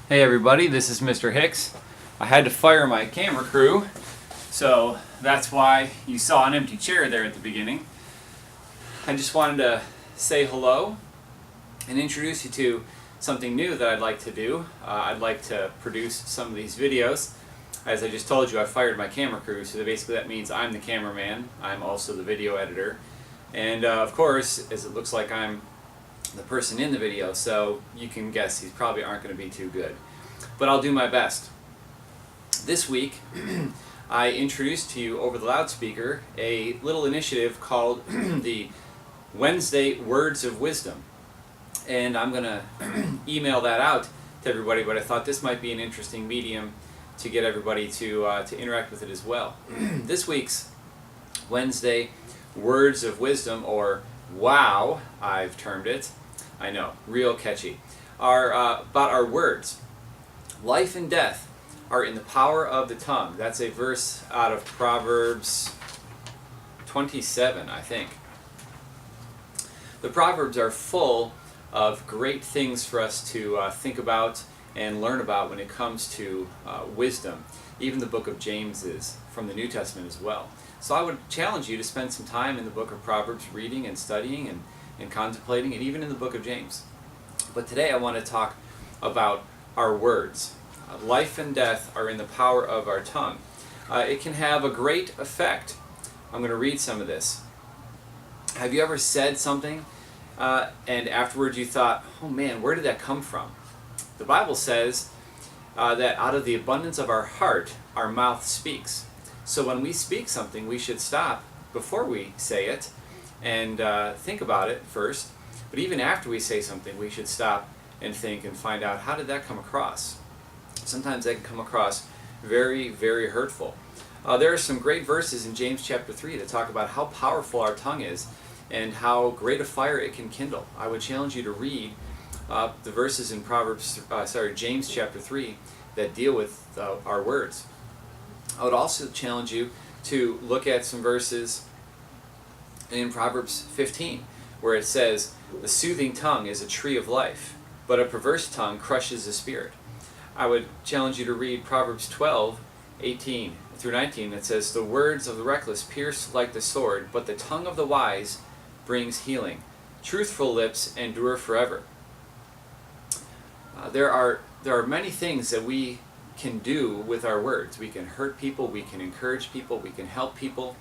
Hey everybody, this is Mr. Hicks. I had to fire my camera crew, so that's why you saw an empty chair there at the beginning. I just wanted to say hello and introduce you to something new that I'd like to do. I'd like to produce some of these videos. As I just told you, I fired my camera crew, so basically that means I'm the cameraman. I'm also the video editor. And of course, as it looks like I'm the person in the video, so you can guess these probably aren't going to be too good. But I'll do my best. This week, I introduced to you over the loudspeaker a little initiative called the Wednesday Words of Wisdom. And I'm going to email that out to everybody, but I thought this might be an interesting medium to get everybody to interact with it as well. This week's Wednesday Words of Wisdom, or WOW, I've termed it. I know, real catchy. Are about our words. Life and death are in the power of the tongue. That's a verse out of Proverbs 27, I think. The Proverbs are full of great things for us to think about and learn about when it comes to wisdom. Even the book of James is from the New Testament as well. So I would challenge you to spend some time in the book of Proverbs reading and studying and contemplating, and even in the book of James. But today I want to talk about our words. Life and death are in the power of our tongue. It can have a great effect. I'm going to read some of this. Have you ever said something and afterwards you thought, oh man, where did that come from? The Bible says that out of the abundance of our heart, our mouth speaks. So when we speak something, we should stop before we say it and think about it first. But even after we say something, we should stop and think and find out, how did that come across? Sometimes that can come across very, very hurtful. There are some great verses in James chapter 3 that talk about how powerful our tongue is and how great a fire it can kindle. I would challenge you to read the verses in James chapter 3 that deal with our words. I would also challenge you to look at some verses in Proverbs 15 where it says, the soothing tongue is a tree of life, but a perverse tongue crushes the spirit. I would challenge you to read Proverbs 12:18 through 19 that says, the words of the reckless pierce like the sword, but the tongue of the wise brings healing. Truthful lips endure forever. There are many things that we can do with our words. We can hurt people, we can encourage people, we can help people.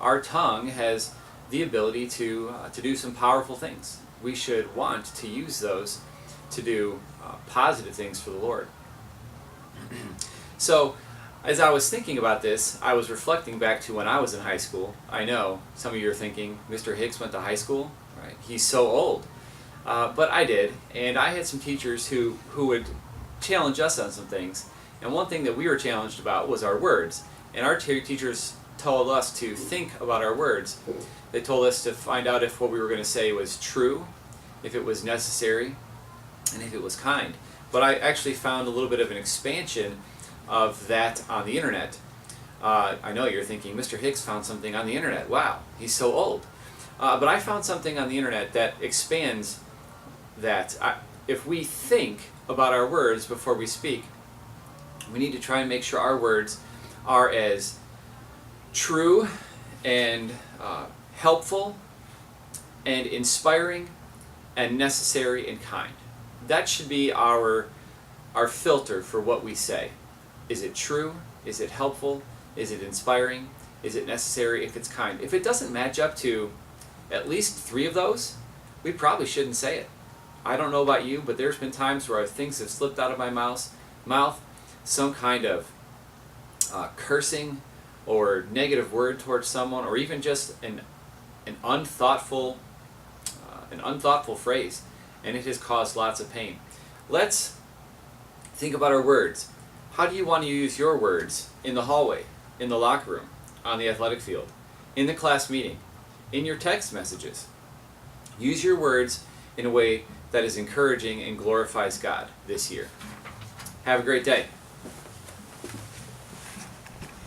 Our tongue has the ability to do some powerful things. We should want to use those to do positive things for the Lord. So, as I was thinking about this, I was reflecting back to when I was in high school. I know some of you are thinking, Mr. Hicks went to high school? Right? He's so old. But I did, and I had some teachers who would challenge us on some things. And one thing that we were challenged about was our words. And our teachers told us to think about our words. They told us to find out if what we were going to say was true, if it was necessary, and if it was kind. But I actually found a little bit of an expansion of that on the internet. I know you're thinking, Mr. Hicks found something on the internet. Wow, he's so old. But I found something on the internet that expands that. If we think about our words before we speak, we need to try and make sure our words are as true and helpful and inspiring and necessary and kind. That should be our filter for what we say. Is it true? Is it helpful? Is it inspiring? Is it necessary? If it's kind. If it doesn't match up to at least 3 of those, we probably shouldn't say it. I don't know about you, but there's been times where things have slipped out of my mouth, some kind of cursing or negative word towards someone, or even just an unthoughtful phrase, and it has caused lots of pain. Let's think about our words. How do you want to use your words in the hallway, in the locker room, on the athletic field, in the class meeting, in your text messages? Use your words in a way that is encouraging and glorifies God this year. Have a great day.